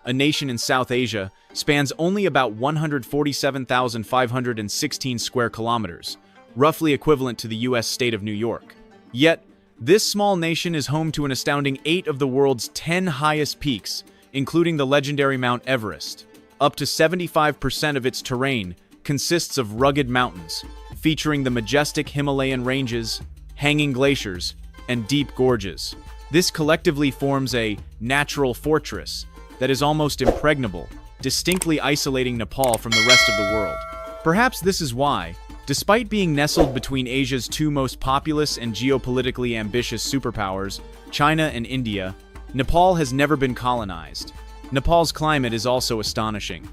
a nation in South Asia, spans only about 147,516 square kilometers, roughly equivalent to the US state of New York. Yet, this small nation is home to an astounding 8 of the world's 10 highest peaks, including the legendary Mount Everest. Up to 75% of its terrain consists of rugged mountains, featuring the majestic Himalayan ranges, hanging glaciers, and deep gorges. This collectively forms a natural fortress that is almost impregnable, distinctly isolating Nepal from the rest of the world. Perhaps this is why, despite being nestled between Asia's two most populous and geopolitically ambitious superpowers, China and India, Nepal has never been colonized. Nepal's climate is also astonishing.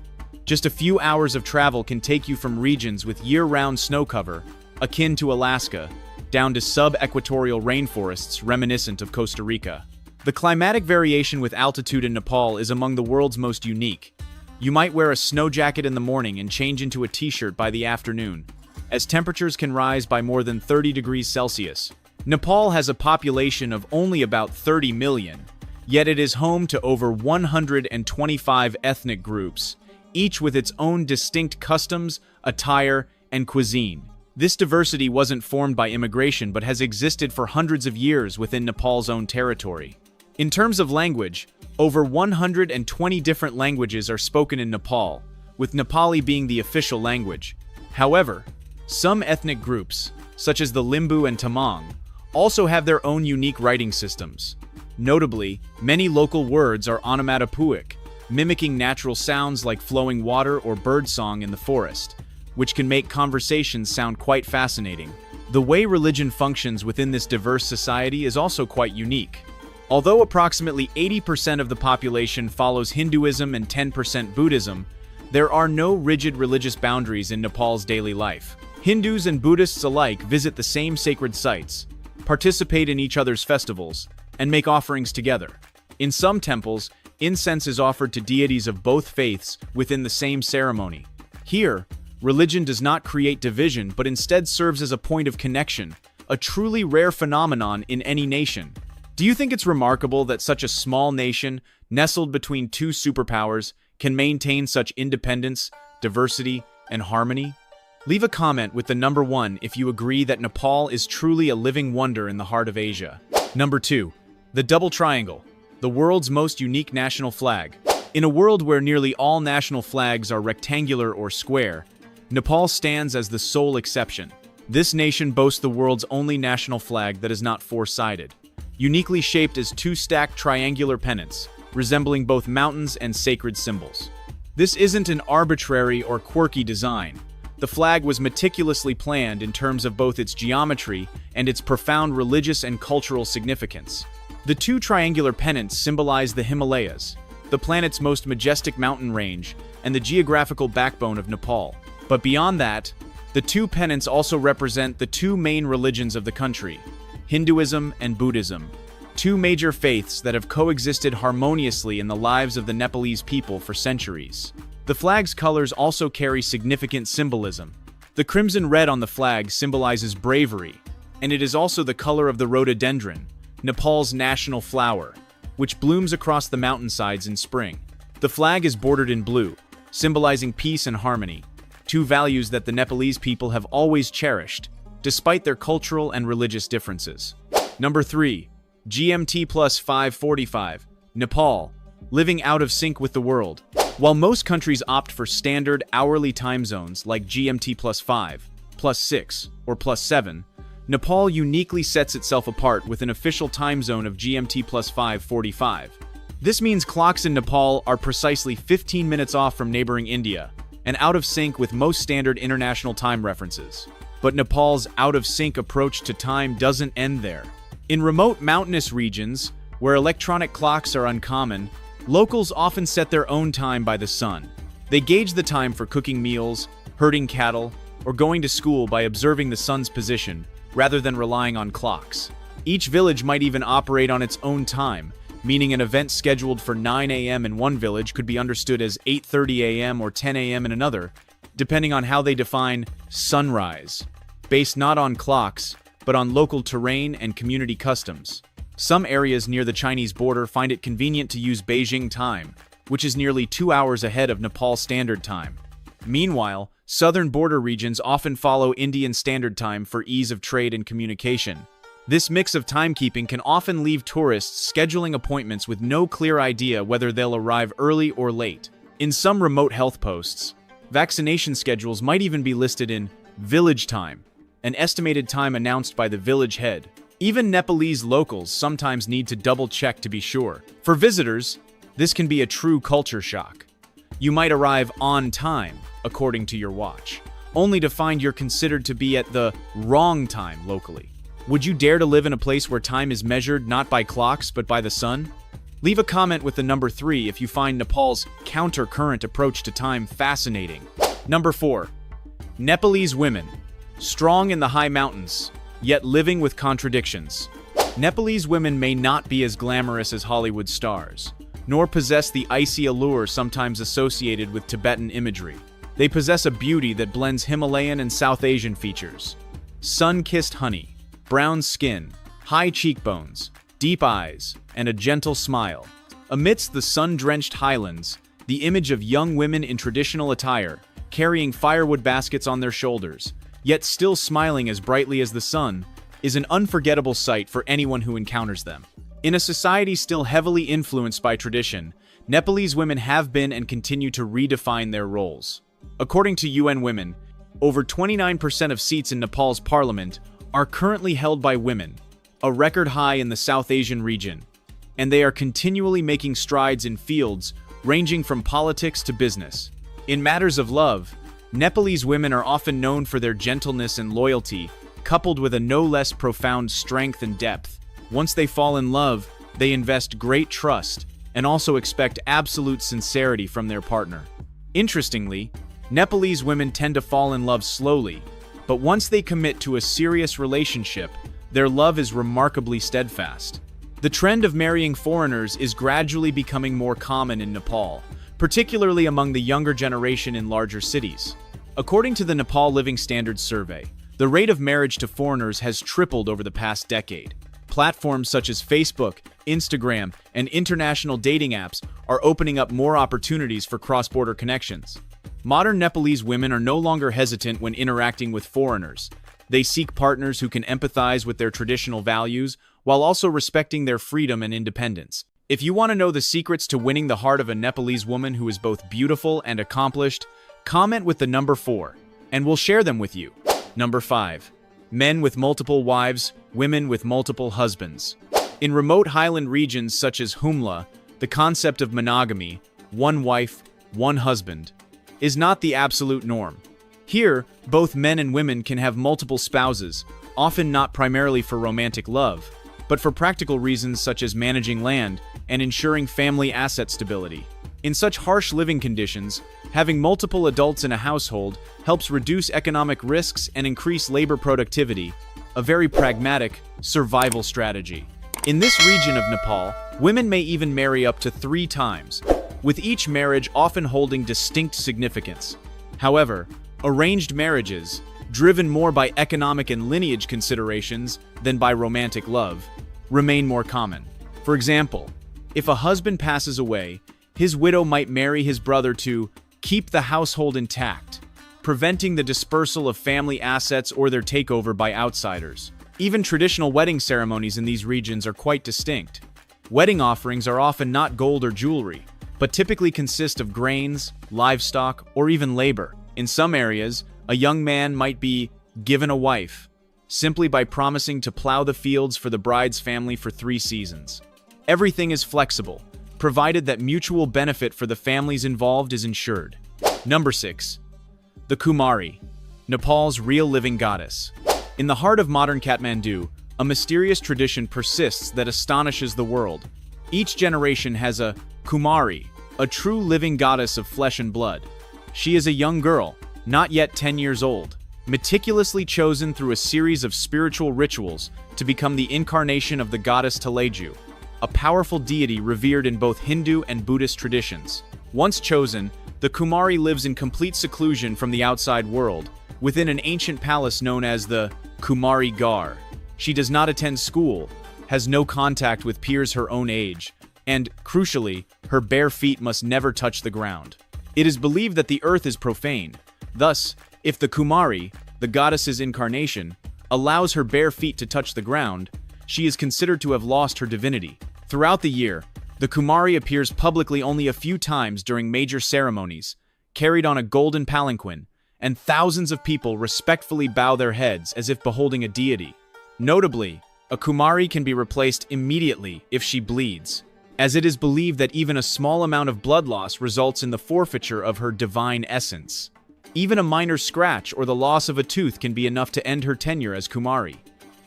Just a few hours of travel can take you from regions with year-round snow cover, akin to Alaska, down to sub-equatorial rainforests reminiscent of Costa Rica. The climatic variation with altitude in Nepal is among the world's most unique. You might wear a snow jacket in the morning and change into a t-shirt by the afternoon, as temperatures can rise by more than 30 degrees Celsius. Nepal has a population of only about 30 million, yet it is home to over 125 ethnic groups, each with its own distinct customs, attire, and cuisine. This diversity wasn't formed by immigration but has existed for hundreds of years within Nepal's own territory. In terms of language, over 120 different languages are spoken in Nepal, with Nepali being the official language. However, some ethnic groups, such as the Limbu and Tamang, also have their own unique writing systems. Notably, many local words are onomatopoeic, mimicking natural sounds like flowing water or birdsong in the forest, which can make conversations sound quite fascinating. The way religion functions within this diverse society is also quite unique. Although approximately 80% of the population follows Hinduism and 10% Buddhism, there are no rigid religious boundaries in Nepal's daily life. Hindus and Buddhists alike visit the same sacred sites, participate in each other's festivals, and make offerings together. In some temples, incense is offered to deities of both faiths within the same ceremony. Here, religion does not create division but instead serves as a point of connection, a truly rare phenomenon in any nation. Do you think it's remarkable that such a small nation, nestled between two superpowers, can maintain such independence, diversity, and harmony? Leave a comment with the number 1 if you agree that Nepal is truly a living wonder in the heart of Asia. Number 2. The Double Triangle, the world's most unique national flag. In a world where nearly all national flags are rectangular or square, Nepal stands as the sole exception. This nation boasts the world's only national flag that is not four-sided, uniquely shaped as two stacked triangular pennants, resembling both mountains and sacred symbols. This isn't an arbitrary or quirky design. The flag was meticulously planned in terms of both its geometry and its profound religious and cultural significance. The two triangular pennants symbolize the Himalayas, the planet's most majestic mountain range, and the geographical backbone of Nepal. But beyond that, the two pennants also represent the two main religions of the country, Hinduism and Buddhism, two major faiths that have coexisted harmoniously in the lives of the Nepalese people for centuries. The flag's colors also carry significant symbolism. The crimson red on the flag symbolizes bravery, and it is also the color of the rhododendron, Nepal's national flower, which blooms across the mountainsides in spring. The flag is bordered in blue, symbolizing peace and harmony, two values that the Nepalese people have always cherished, despite their cultural and religious differences. Number 3. GMT plus 545, Nepal, living out of sync with the world. While most countries opt for standard hourly time zones like GMT plus 5, plus 6, or plus 7, Nepal uniquely sets itself apart with an official time zone of GMT plus 545. This means clocks in Nepal are precisely 15 minutes off from neighboring India, and out of sync with most standard international time references. But Nepal's out-of-sync approach to time doesn't end there. In remote mountainous regions, where electronic clocks are uncommon, locals often set their own time by the sun. They gauge the time for cooking meals, herding cattle, or going to school by observing the sun's position, rather than relying on clocks. Each village might even operate on its own time, meaning an event scheduled for 9 a.m. in one village could be understood as 8:30 a.m. or 10 a.m. in another, depending on how they define sunrise, based not on clocks, but on local terrain and community customs. Some areas near the Chinese border find it convenient to use Beijing time, which is nearly 2 hours ahead of Nepal Standard Time. Meanwhile, southern border regions often follow Indian Standard Time for ease of trade and communication. This mix of timekeeping can often leave tourists scheduling appointments with no clear idea whether they'll arrive early or late. In some remote health posts, vaccination schedules might even be listed in village time, an estimated time announced by the village head. Even Nepalese locals sometimes need to double-check to be sure. For visitors, this can be a true culture shock. You might arrive on time, according to your watch, only to find you're considered to be at the wrong time locally. Would you dare to live in a place where time is measured not by clocks but by the sun? Leave a comment with the number 3 if you find Nepal's counter-current approach to time fascinating. Number 4. Nepalese women. Strong in the high mountains, yet living with contradictions. Nepalese women may not be as glamorous as Hollywood stars, nor possess the icy allure sometimes associated with Tibetan imagery. They possess a beauty that blends Himalayan and South Asian features. Sun-kissed honey, brown skin, high cheekbones, deep eyes, and a gentle smile. Amidst the sun-drenched highlands, the image of young women in traditional attire, carrying firewood baskets on their shoulders, yet still smiling as brightly as the sun, is an unforgettable sight for anyone who encounters them. In a society still heavily influenced by tradition, Nepalese women have been and continue to redefine their roles. According to UN Women, over 29% of seats in Nepal's parliament are currently held by women, a record high in the South Asian region, and they are continually making strides in fields ranging from politics to business. In matters of love, Nepalese women are often known for their gentleness and loyalty, coupled with a no less profound strength and depth. Once they fall in love, they invest great trust and also expect absolute sincerity from their partner. Interestingly, Nepalese women tend to fall in love slowly, but once they commit to a serious relationship, their love is remarkably steadfast. The trend of marrying foreigners is gradually becoming more common in Nepal, particularly among the younger generation in larger cities. According to the Nepal Living Standards Survey, the rate of marriage to foreigners has tripled over the past decade. Platforms such as Facebook, Instagram, and international dating apps are opening up more opportunities for cross-border connections. Modern Nepalese women are no longer hesitant when interacting with foreigners. They seek partners who can empathize with their traditional values while also respecting their freedom and independence. If you want to know the secrets to winning the heart of a Nepalese woman who is both beautiful and accomplished, comment with the number 4, and we'll share them with you. Number 5. Men with multiple wives, women with multiple husbands. In remote highland regions such as Humla, the concept of monogamy, one wife, one husband, is not the absolute norm. Here, both men and women can have multiple spouses, often not primarily for romantic love, but for practical reasons such as managing land and ensuring family asset stability. In such harsh living conditions, having multiple adults in a household helps reduce economic risks and increase labor productivity, a very pragmatic survival strategy. In this region of Nepal, women may even marry up to 3 times, with each marriage often holding distinct significance. However, arranged marriages, driven more by economic and lineage considerations than by romantic love, remain more common. For example, if a husband passes away, his widow might marry his brother to keep the household intact, preventing the dispersal of family assets or their takeover by outsiders. Even traditional wedding ceremonies in these regions are quite distinct. Wedding offerings are often not gold or jewelry, but typically consist of grains, livestock, or even labor. In some areas, a young man might be given a wife, simply by promising to plow the fields for the bride's family for 3 seasons. Everything is flexible, provided that mutual benefit for the families involved is ensured. Number 6. The Kumari, Nepal's real living goddess. In the heart of modern Kathmandu, a mysterious tradition persists that astonishes the world. Each generation has a Kumari, a true living goddess of flesh and blood. She is a young girl, not yet 10 years old, meticulously chosen through a series of spiritual rituals to become the incarnation of the goddess Teleju, a powerful deity revered in both Hindu and Buddhist traditions. Once chosen, the Kumari lives in complete seclusion from the outside world, within an ancient palace known as the Kumari Gar. She does not attend school, has no contact with peers her own age, And, crucially, her bare feet must never touch the ground. It is believed that the earth is profane. Thus, if the Kumari, the goddess's incarnation, allows her bare feet to touch the ground, she is considered to have lost her divinity. Throughout the year, the Kumari appears publicly only a few times during major ceremonies, carried on a golden palanquin, and thousands of people respectfully bow their heads as if beholding a deity. Notably, a Kumari can be replaced immediately if she bleeds, as it is believed that even a small amount of blood loss results in the forfeiture of her divine essence. Even a minor scratch or the loss of a tooth can be enough to end her tenure as Kumari.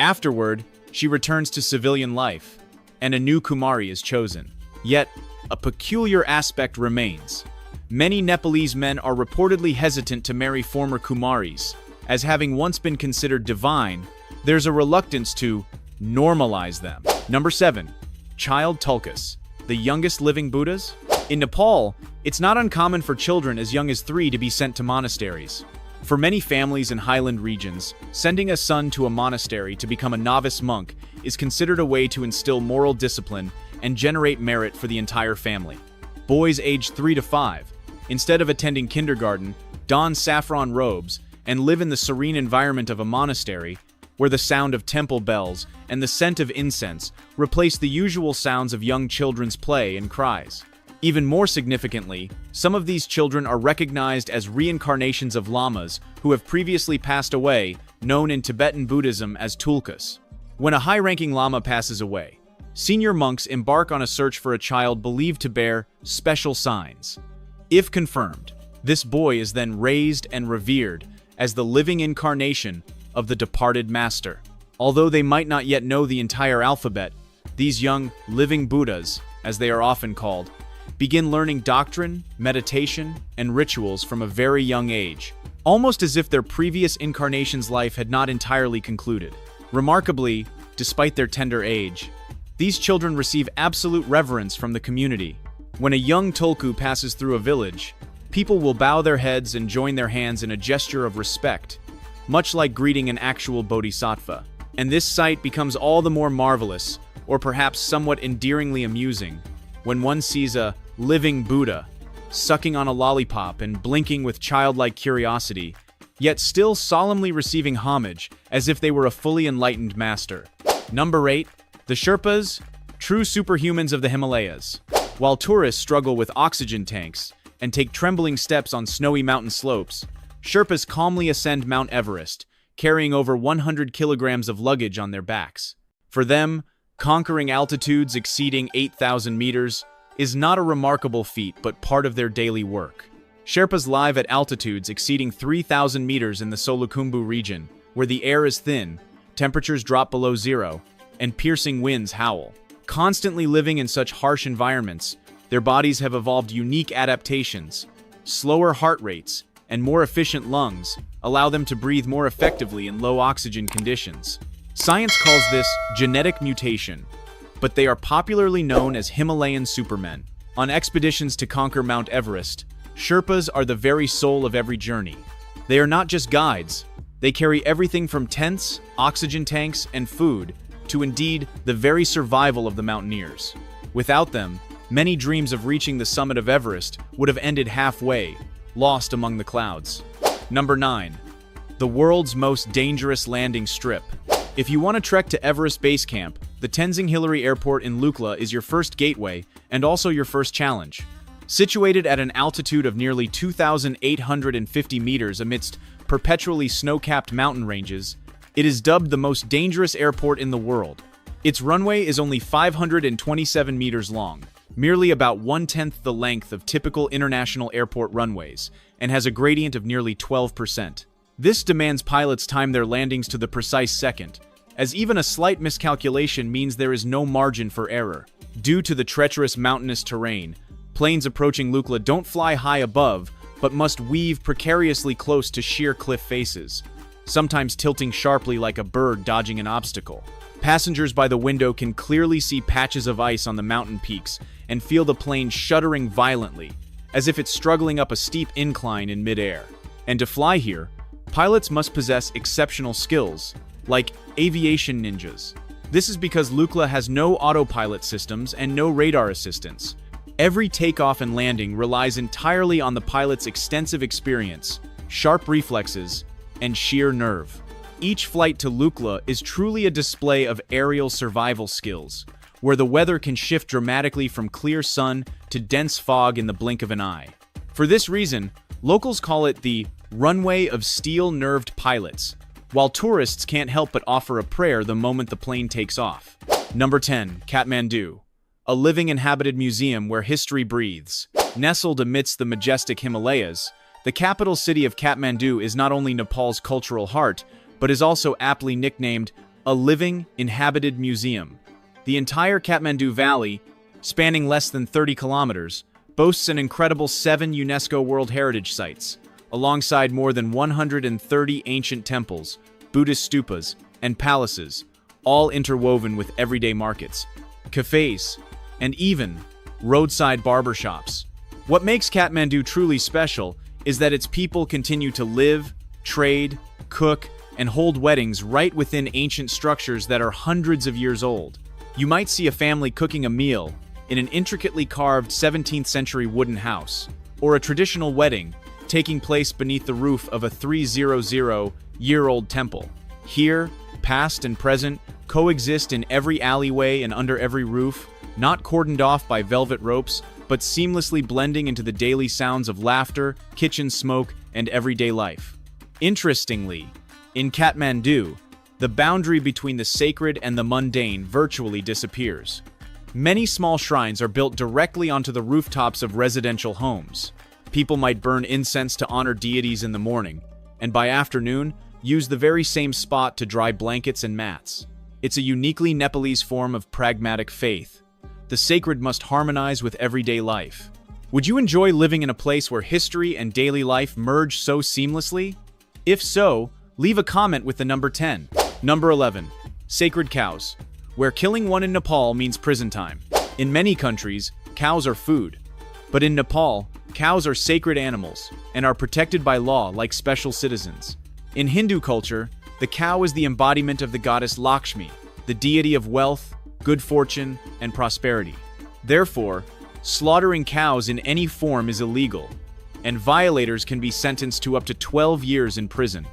Afterward, she returns to civilian life, and a new Kumari is chosen. Yet, a peculiar aspect remains. Many Nepalese men are reportedly hesitant to marry former Kumaris, as having once been considered divine, there's a reluctance to normalize them. Number 7. Child Tulkus, the youngest living Buddhas? In Nepal, it's not uncommon for children as young as 3 to be sent to monasteries. For many families in highland regions, sending a son to a monastery to become a novice monk is considered a way to instill moral discipline and generate merit for the entire family. Boys aged 3 to 5, instead of attending kindergarten, don saffron robes and live in the serene environment of a monastery, where the sound of temple bells and the scent of incense replace the usual sounds of young children's play and cries. Even more significantly, some of these children are recognized as reincarnations of lamas who have previously passed away, known in Tibetan Buddhism as tulkus. When a high-ranking lama passes away, senior monks embark on a search for a child believed to bear special signs. If confirmed, this boy is then raised and revered as the living incarnation of the departed master. Although they might not yet know the entire alphabet, these young living Buddhas, as they are often called, begin learning doctrine, meditation, and rituals from a very young age, almost as if their previous incarnation's life had not entirely concluded. Remarkably, despite their tender age, these children receive absolute reverence from the community. When a young tulku passes through a village, people will bow their heads and join their hands in a gesture of respect, much like greeting an actual bodhisattva. And this sight becomes all the more marvelous, or perhaps somewhat endearingly amusing, when one sees a living Buddha sucking on a lollipop and blinking with childlike curiosity, yet still solemnly receiving homage as if they were a fully enlightened master. Number 8. The Sherpas, true superhumans of the Himalayas. While tourists struggle with oxygen tanks and take trembling steps on snowy mountain slopes, Sherpas calmly ascend Mount Everest, carrying over 100 kilograms of luggage on their backs. For them, conquering altitudes exceeding 8,000 meters is not a remarkable feat but part of their daily work. Sherpas live at altitudes exceeding 3,000 meters in the Solukhumbu region, where the air is thin, temperatures drop below zero, and piercing winds howl. Constantly living in such harsh environments, their bodies have evolved unique adaptations. Slower heart rates and more efficient lungs allow them to breathe more effectively in low oxygen conditions. Science calls this genetic mutation, but they are popularly known as Himalayan supermen. On expeditions to conquer Mount Everest, Sherpas are the very soul of every journey. They are not just guides. They carry everything from tents, oxygen tanks, and food to indeed the very survival of the mountaineers. Without them, many dreams of reaching the summit of Everest would have ended halfway, lost among the clouds. Number 9. The world's most dangerous landing strip. If you want to trek to Everest Base Camp, the Tenzing Hillary Airport in Lukla is your first gateway and also your first challenge. Situated at an altitude of nearly 2,850 meters amidst perpetually snow-capped mountain ranges, it is dubbed the most dangerous airport in the world. Its runway is only 527 meters long, merely about 1/10 the length of typical international airport runways, and has a gradient of nearly 12%. This demands pilots time their landings to the precise second, as even a slight miscalculation means there is no margin for error. Due to the treacherous mountainous terrain, planes approaching Lukla don't fly high above, but must weave precariously close to sheer cliff faces, sometimes tilting sharply like a bird dodging an obstacle. Passengers by the window can clearly see patches of ice on the mountain peaks and feel the plane shuddering violently, as if it's struggling up a steep incline in midair. And to fly here, pilots must possess exceptional skills, like aviation ninjas. This is because Lukla has no autopilot systems and no radar assistance. Every takeoff and landing relies entirely on the pilot's extensive experience, sharp reflexes, and sheer nerve. Each flight to Lukla is truly a display of aerial survival skills, where the weather can shift dramatically from clear sun to dense fog in the blink of an eye. For this reason, locals call it the runway of steel-nerved pilots, while tourists can't help but offer a prayer the moment the plane takes off. Number 10. Kathmandu, a living inhabited museum where history breathes. Nestled amidst the majestic Himalayas, the capital city of Kathmandu is not only Nepal's cultural heart, but is also aptly nicknamed a living, inhabited museum. The entire Kathmandu Valley, spanning less than 30 kilometers, boasts an incredible 7 UNESCO World Heritage Sites, alongside more than 130 ancient temples, Buddhist stupas, and palaces, all interwoven with everyday markets, cafes, and even roadside barbershops. What makes Kathmandu truly special is that its people continue to live, trade, cook, and hold weddings right within ancient structures that are hundreds of years old. You might see a family cooking a meal in an intricately carved 17th century wooden house, or a traditional wedding taking place beneath the roof of a 300-year-old temple. Here, past and present coexist in every alleyway and under every roof, not cordoned off by velvet ropes, but seamlessly blending into the daily sounds of laughter, kitchen smoke, and everyday life. Interestingly, in Kathmandu, the boundary between the sacred and the mundane virtually disappears. Many small shrines are built directly onto the rooftops of residential homes. People might burn incense to honor deities in the morning, and by afternoon, use the very same spot to dry blankets and mats. It's a uniquely Nepalese form of pragmatic faith. The sacred must harmonize with everyday life. Would you enjoy living in a place where history and daily life merge so seamlessly? If so, leave a comment with the number 10. Number 11. Sacred cows, where killing one in Nepal means prison time. In many countries, cows are food. But in Nepal, cows are sacred animals and are protected by law like special citizens. In Hindu culture, the cow is the embodiment of the goddess Lakshmi, the deity of wealth, good fortune, and prosperity. Therefore, slaughtering cows in any form is illegal, and violators can be sentenced to up to 12 years in prison.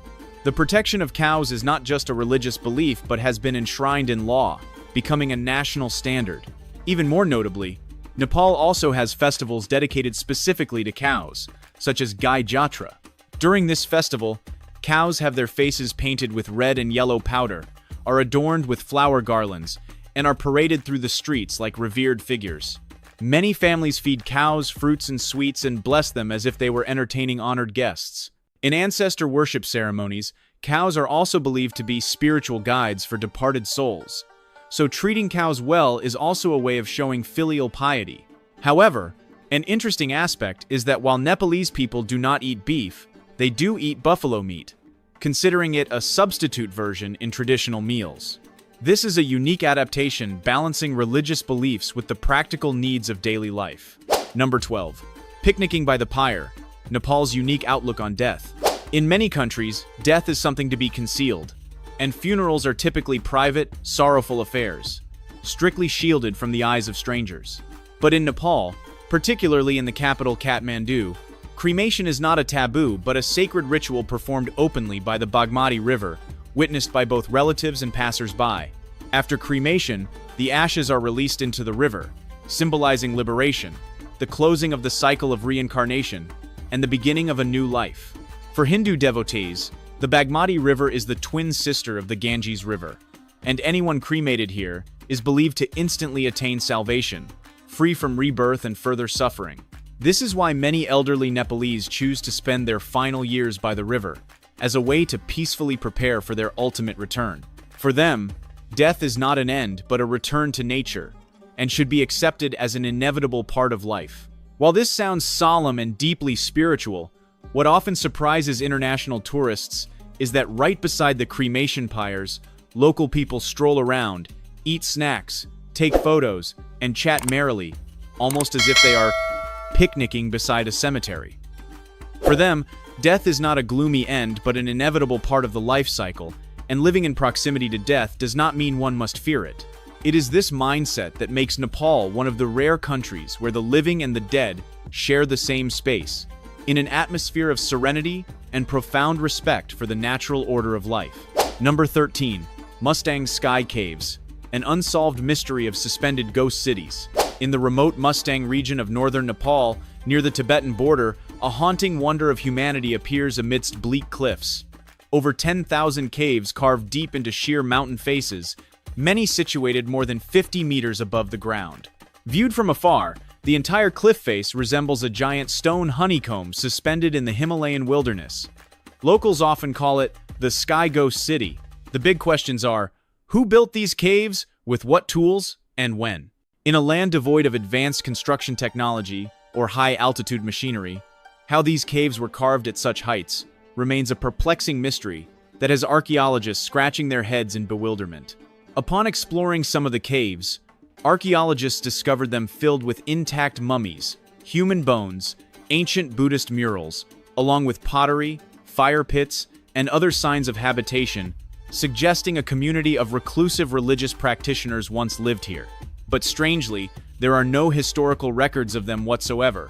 The protection of cows is not just a religious belief but has been enshrined in law, becoming a national standard. Even more notably, Nepal also has festivals dedicated specifically to cows, such as Gai Jatra. During this festival, cows have their faces painted with red and yellow powder, are adorned with flower garlands, and are paraded through the streets like revered figures. Many families feed cows fruits and sweets and bless them as if they were entertaining honored guests. In ancestor worship ceremonies, cows are also believed to be spiritual guides for departed souls. So treating cows well is also a way of showing filial piety. However, an interesting aspect is that while Nepalese people do not eat beef, they do eat buffalo meat, considering it a substitute version in traditional meals. This is a unique adaptation balancing religious beliefs with the practical needs of daily life. Number 12. Picnicking by the pyre, Nepal's unique outlook on death. In many countries, death is something to be concealed, and funerals are typically private, sorrowful affairs, strictly shielded from the eyes of strangers. But in Nepal, particularly in the capital Kathmandu, cremation is not a taboo but a sacred ritual performed openly by the Bagmati River, witnessed by both relatives and passers-by. After cremation, the ashes are released into the river, symbolizing liberation, the closing of the cycle of reincarnation, and the beginning of a new life. For Hindu devotees, the Bagmati River is the twin sister of the Ganges River, and anyone cremated here is believed to instantly attain salvation, free from rebirth and further suffering. This is why many elderly Nepalese choose to spend their final years by the river, as a way to peacefully prepare for their ultimate return. For them, death is not an end but a return to nature, and should be accepted as an inevitable part of life. While this sounds solemn and deeply spiritual, what often surprises international tourists is that right beside the cremation pyres, local people stroll around, eat snacks, take photos, and chat merrily, almost as if they are picnicking beside a cemetery. For them, death is not a gloomy end but an inevitable part of the life cycle, and living in proximity to death does not mean one must fear it. It is this mindset that makes Nepal one of the rare countries where the living and the dead share the same space, in an atmosphere of serenity and profound respect for the natural order of life. Number 13. Mustang Sky Caves, an unsolved mystery of suspended ghost cities. In the remote Mustang region of northern Nepal, near the Tibetan border, a haunting wonder of humanity appears amidst bleak cliffs. Over 10,000 caves carved deep into sheer mountain faces, many situated more than 50 meters above the ground. Viewed from afar, the entire cliff face resembles a giant stone honeycomb suspended in the Himalayan wilderness. Locals often call it the Sky Ghost City. The big questions are, who built these caves, with what tools, and when? In a land devoid of advanced construction technology or high-altitude machinery, how these caves were carved at such heights remains a perplexing mystery that has archaeologists scratching their heads in bewilderment. Upon exploring some of the caves, archaeologists discovered them filled with intact mummies, human bones, ancient Buddhist murals, along with pottery, fire pits, and other signs of habitation, suggesting a community of reclusive religious practitioners once lived here. But strangely, there are no historical records of them whatsoever.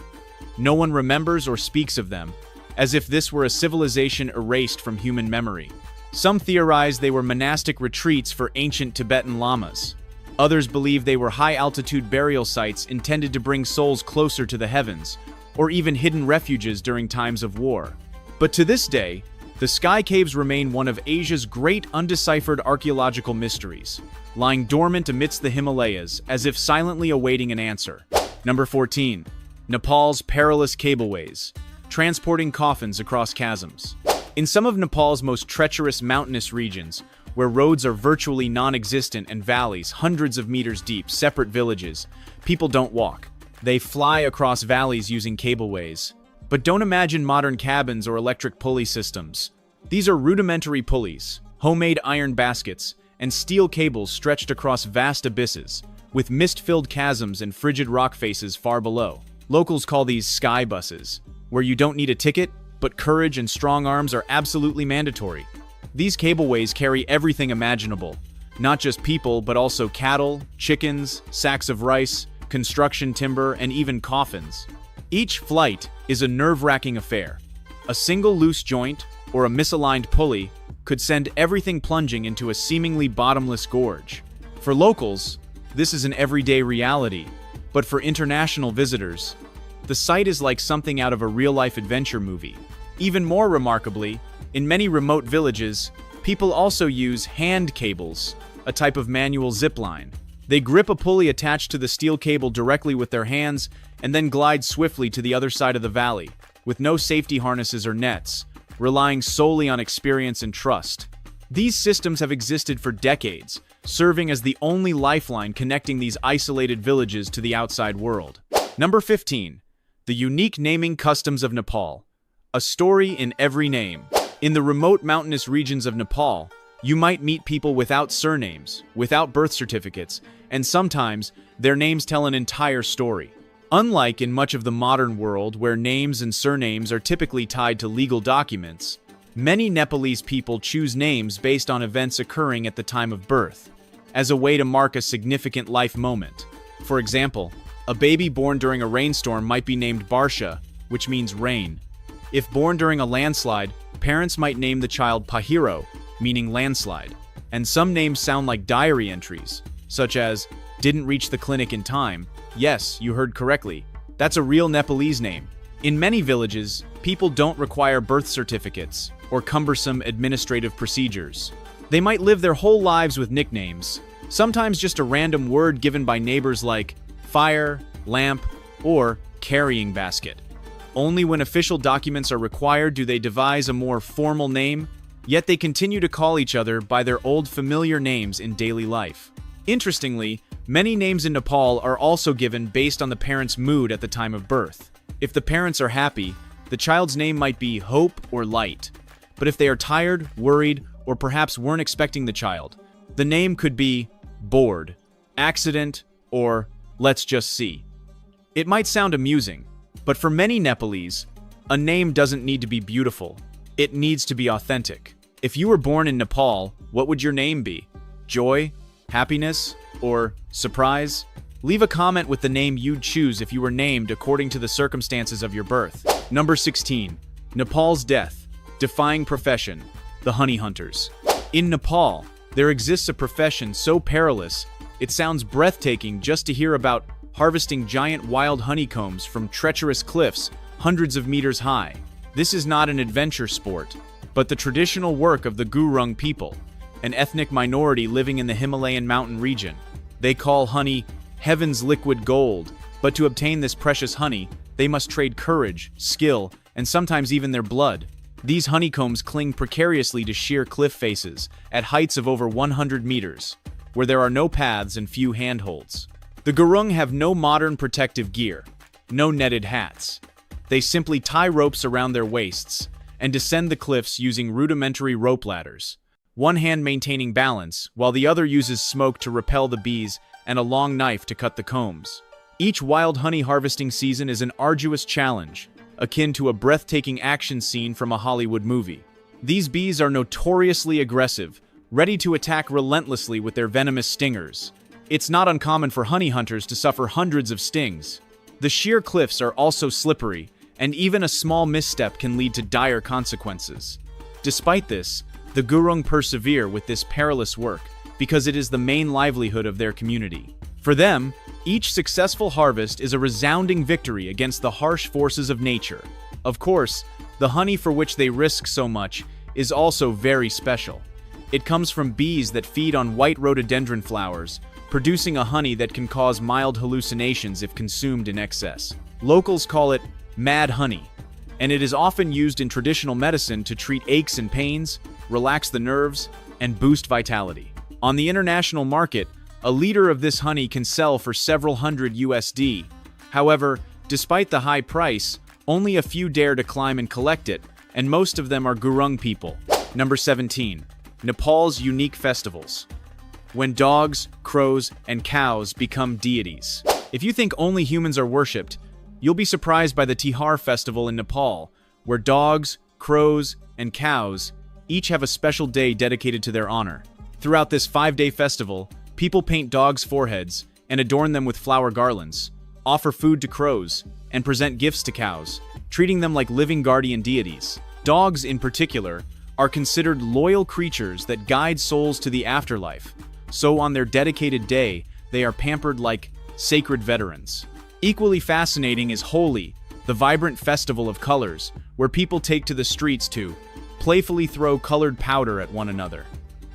No one remembers or speaks of them, as if this were a civilization erased from human memory. Some theorize they were monastic retreats for ancient Tibetan lamas. Others believe they were high-altitude burial sites intended to bring souls closer to the heavens, or even hidden refuges during times of war. But to this day, the Sky Caves remain one of Asia's great undeciphered archaeological mysteries, lying dormant amidst the Himalayas as if silently awaiting an answer. Number 14. Nepal's perilous cableways, transporting coffins across chasms. In some of Nepal's most treacherous mountainous regions, where roads are virtually non-existent and valleys hundreds of meters deep separate villages, people don't walk. They fly across valleys using cableways. But don't imagine modern cabins or electric pulley systems. These are rudimentary pulleys, homemade iron baskets, and steel cables stretched across vast abysses, with mist-filled chasms and frigid rock faces far below. Locals call these sky buses, where you don't need a ticket, but courage and strong arms are absolutely mandatory. These cableways carry everything imaginable, not just people, but also cattle, chickens, sacks of rice, construction timber, and even coffins. Each flight is a nerve-wracking affair. A single loose joint or a misaligned pulley could send everything plunging into a seemingly bottomless gorge. For locals, this is an everyday reality, but for international visitors, the sight is like something out of a real-life adventure movie. Even more remarkably, in many remote villages, people also use hand cables, a type of manual zipline. They grip a pulley attached to the steel cable directly with their hands and then glide swiftly to the other side of the valley, with no safety harnesses or nets, relying solely on experience and trust. These systems have existed for decades, serving as the only lifeline connecting these isolated villages to the outside world. Number 15. The unique naming customs of Nepal. A story in every name. In the remote mountainous regions of Nepal, you might meet people without surnames, without birth certificates, and sometimes their names tell an entire story. Unlike in much of the modern world where names and surnames are typically tied to legal documents, many Nepalese people choose names based on events occurring at the time of birth, as a way to mark a significant life moment. For example, a baby born during a rainstorm might be named Barsha, which means rain. If born during a landslide, parents might name the child Pahiro, meaning landslide. And some names sound like diary entries, such as, didn't reach the clinic in time. Yes, you heard correctly. That's a real Nepalese name. In many villages, people don't require birth certificates or cumbersome administrative procedures. They might live their whole lives with nicknames, sometimes just a random word given by neighbors like fire, lamp, or carrying basket. Only when official documents are required do they devise a more formal name, yet they continue to call each other by their old familiar names in daily life. Interestingly, many names in Nepal are also given based on the parent's mood at the time of birth. If the parents are happy, the child's name might be Hope or Light. But if they are tired, worried, or perhaps weren't expecting the child, the name could be Bored, Accident, or Let's Just See. It might sound amusing, but for many Nepalese, a name doesn't need to be beautiful. It needs to be authentic. If you were born in Nepal, what would your name be? Joy? Happiness? Or surprise? Leave a comment with the name you'd choose if you were named according to the circumstances of your birth. Number 16. Nepal's death. Defying profession. The honey hunters. In Nepal, there exists a profession so perilous, it sounds breathtaking just to hear about harvesting giant wild honeycombs from treacherous cliffs hundreds of meters high. This is not an adventure sport, but the traditional work of the Gurung people, an ethnic minority living in the Himalayan mountain region. They call honey heaven's liquid gold, but to obtain this precious honey, they must trade courage, skill, and sometimes even their blood. These honeycombs cling precariously to sheer cliff faces at heights of over 100 meters, where there are no paths and few handholds. The Gurung have no modern protective gear, no netted hats. They simply tie ropes around their waists and descend the cliffs using rudimentary rope ladders, one hand maintaining balance, while the other uses smoke to repel the bees and a long knife to cut the combs. Each wild honey harvesting season is an arduous challenge, akin to a breathtaking action scene from a Hollywood movie. These bees are notoriously aggressive, ready to attack relentlessly with their venomous stingers. It's not uncommon for honey hunters to suffer hundreds of stings. The sheer cliffs are also slippery, and even a small misstep can lead to dire consequences. Despite this, the Gurung persevere with this perilous work because it is the main livelihood of their community. For them, each successful harvest is a resounding victory against the harsh forces of nature. Of course, the honey for which they risk so much is also very special. It comes from bees that feed on white rhododendron flowers, producing a honey that can cause mild hallucinations if consumed in excess. Locals call it mad honey, and it is often used in traditional medicine to treat aches and pains, relax the nerves, and boost vitality. On the international market, a liter of this honey can sell for several hundred USD. However, despite the high price, only a few dare to climb and collect it, and most of them are Gurung people. Number 17. Nepal's unique festivals. When dogs, crows, and cows become deities. If you think only humans are worshipped, you'll be surprised by the Tihar festival in Nepal, where dogs, crows, and cows each have a special day dedicated to their honor. Throughout this 5-day festival, people paint dogs' foreheads and adorn them with flower garlands, offer food to crows, and present gifts to cows, treating them like living guardian deities. Dogs, in particular, are considered loyal creatures that guide souls to the afterlife, so on their dedicated day, they are pampered like sacred veterans. Equally fascinating is Holi, the vibrant festival of colors, where people take to the streets to playfully throw colored powder at one another.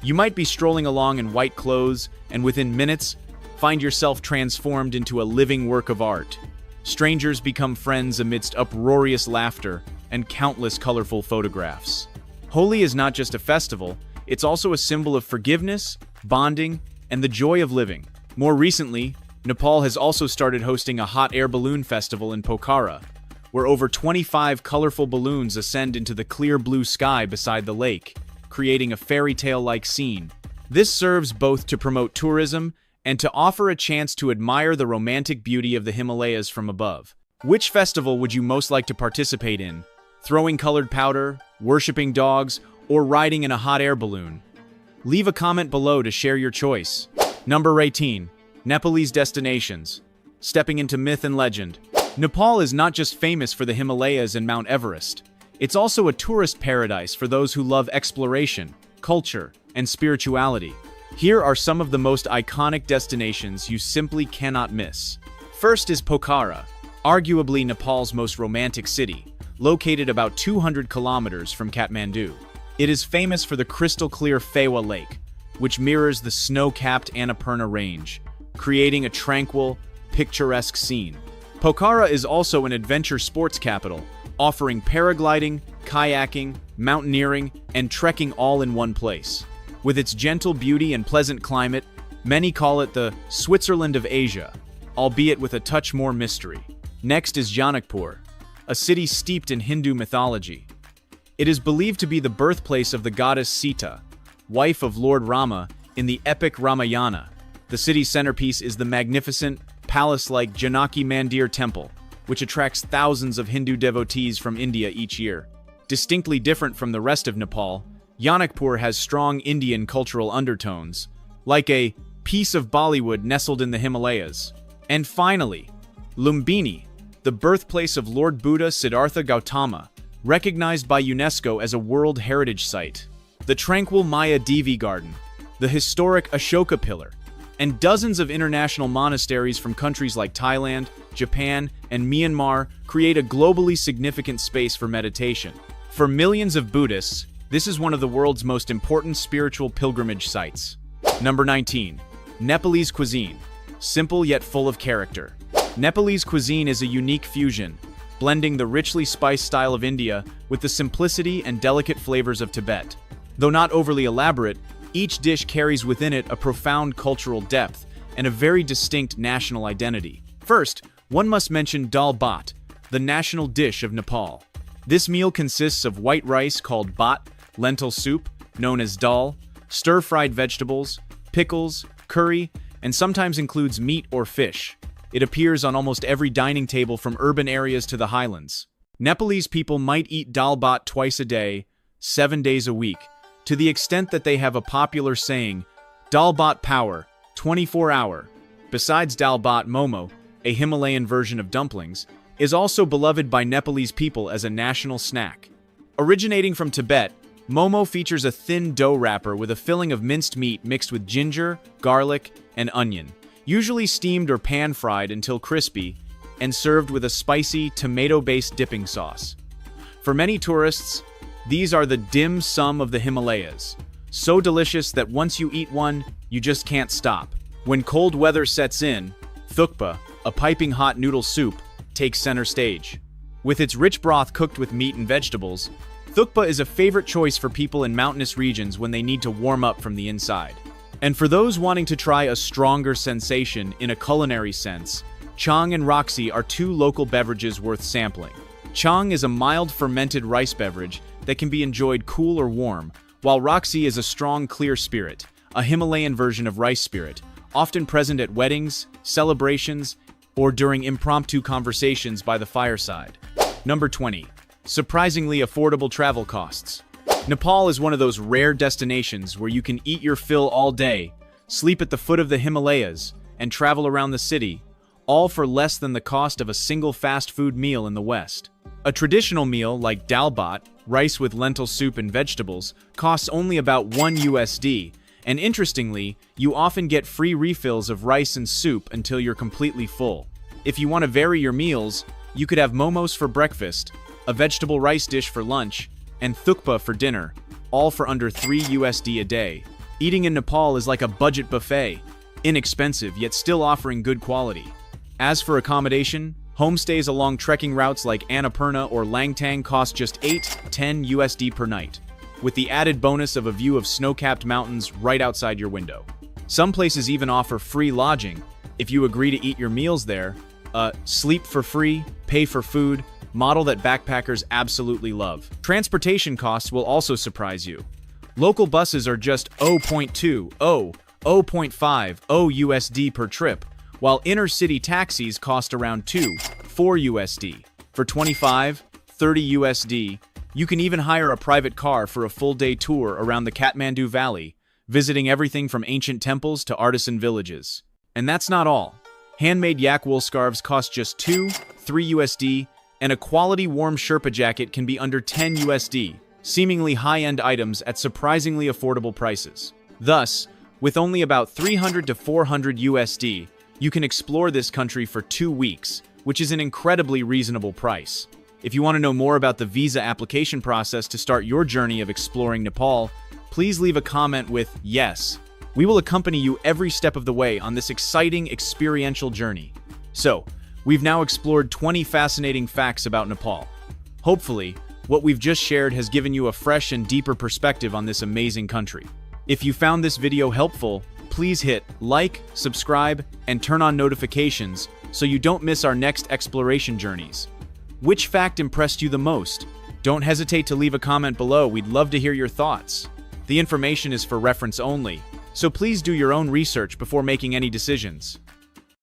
You might be strolling along in white clothes, and within minutes, find yourself transformed into a living work of art. Strangers become friends amidst uproarious laughter and countless colorful photographs. Holi is not just a festival, it's also a symbol of forgiveness, bonding, and the joy of living. More recently, Nepal has also started hosting a hot air balloon festival in Pokhara, where over 25 colorful balloons ascend into the clear blue sky beside the lake, creating a fairy tale-like scene. This serves both to promote tourism and to offer a chance to admire the romantic beauty of the Himalayas from above. Which festival would you most like to participate in? Throwing colored powder, worshipping dogs, or riding in a hot air balloon? Leave a comment below to share your choice. Number 18. Nepalese destinations. Stepping into myth and legend. Nepal is not just famous for the Himalayas and Mount Everest. It's also a tourist paradise for those who love exploration, culture, and spirituality. Here are some of the most iconic destinations you simply cannot miss. First is Pokhara, arguably Nepal's most romantic city, located about 200 kilometers from Kathmandu. It is famous for the crystal-clear Phewa Lake, which mirrors the snow-capped Annapurna Range, creating a tranquil, picturesque scene. Pokhara is also an adventure sports capital, offering paragliding, kayaking, mountaineering, and trekking all in one place. With its gentle beauty and pleasant climate, many call it the Switzerland of Asia, albeit with a touch more mystery. Next is Janakpur, a city steeped in Hindu mythology. It is believed to be the birthplace of the goddess Sita, wife of Lord Rama, in the epic Ramayana. The city's centerpiece is the magnificent, palace-like Janaki Mandir Temple, which attracts thousands of Hindu devotees from India each year. Distinctly different from the rest of Nepal, Yanakpur has strong Indian cultural undertones, like a piece of Bollywood nestled in the Himalayas. And finally, Lumbini, the birthplace of Lord Buddha Siddhartha Gautama, recognized by UNESCO as a World Heritage Site. The tranquil Maya Devi Garden, the historic Ashoka Pillar, and dozens of international monasteries from countries like Thailand, Japan, and Myanmar create a globally significant space for meditation. For millions of Buddhists, this is one of the world's most important spiritual pilgrimage sites. Number 19. Nepalese cuisine. Simple yet full of character. Nepalese cuisine is a unique fusion, blending the richly spiced style of India with the simplicity and delicate flavors of Tibet. Though not overly elaborate, each dish carries within it a profound cultural depth and a very distinct national identity. First, one must mention dal bhat, the national dish of Nepal. This meal consists of white rice called bhat, lentil soup, known as dal, stir-fried vegetables, pickles, curry, and sometimes includes meat or fish. It appears on almost every dining table from urban areas to the highlands. Nepalese people might eat dal bhat twice a day, 7 days a week, to the extent that they have a popular saying, dal bhat power, 24-hour. Besides dal bhat, momo, a Himalayan version of dumplings, is also beloved by Nepalese people as a national snack. Originating from Tibet, momo features a thin dough wrapper with a filling of minced meat mixed with ginger, garlic, and onion, usually steamed or pan-fried until crispy, and served with a spicy, tomato-based dipping sauce. For many tourists, these are the dim sum of the Himalayas, so delicious that once you eat one, you just can't stop. When cold weather sets in, thukpa, a piping hot noodle soup, takes center stage. With its rich broth cooked with meat and vegetables, thukpa is a favorite choice for people in mountainous regions when they need to warm up from the inside. And for those wanting to try a stronger sensation in a culinary sense, chang and roxy are two local beverages worth sampling. Chang is a mild fermented rice beverage that can be enjoyed cool or warm, while roxy is a strong clear spirit, a Himalayan version of rice spirit, often present at weddings, celebrations, or during impromptu conversations by the fireside. Number 20. Surprisingly affordable travel costs. Nepal is one of those rare destinations where you can eat your fill all day, sleep at the foot of the Himalayas, and travel around the city, all for less than the cost of a single fast food meal in the West. A traditional meal like dal bhat, rice with lentil soup and vegetables, costs only about $1, and interestingly, you often get free refills of rice and soup until you're completely full. If you want to vary your meals, you could have momos for breakfast, a vegetable rice dish for lunch, and thukpa for dinner, all for under $3 a day. Eating in Nepal is like a budget buffet, inexpensive yet still offering good quality. As for accommodation, homestays along trekking routes like Annapurna or Langtang cost just $8–10 per night, with the added bonus of a view of snow-capped mountains right outside your window. Some places even offer free lodging if you agree to eat your meals there, sleep for free, pay for food, model that backpackers absolutely love. Transportation costs will also surprise you. Local buses are just $0.50 USD per trip, while inner-city taxis cost around $2–4 USD. For $25–30 USD, you can even hire a private car for a full-day tour around the Kathmandu Valley, visiting everything from ancient temples to artisan villages. And that's not all. Handmade yak wool scarves cost just $2–3 USD, and a quality warm Sherpa jacket can be under $10 USD, seemingly high-end items at surprisingly affordable prices. Thus, with only about $300–400 USD, you can explore this country for 2 weeks, which is an incredibly reasonable price. If you want to know more about the visa application process to start your journey of exploring Nepal, please leave a comment with "Yes." We will accompany you every step of the way on this exciting experiential journey. So, we've now explored 20 fascinating facts about Nepal. Hopefully, what we've just shared has given you a fresh and deeper perspective on this amazing country. If you found this video helpful, please hit like, subscribe, and turn on notifications so you don't miss our next exploration journeys. Which fact impressed you the most? Don't hesitate to leave a comment below. We'd love to hear your thoughts. The information is for reference only, so please do your own research before making any decisions.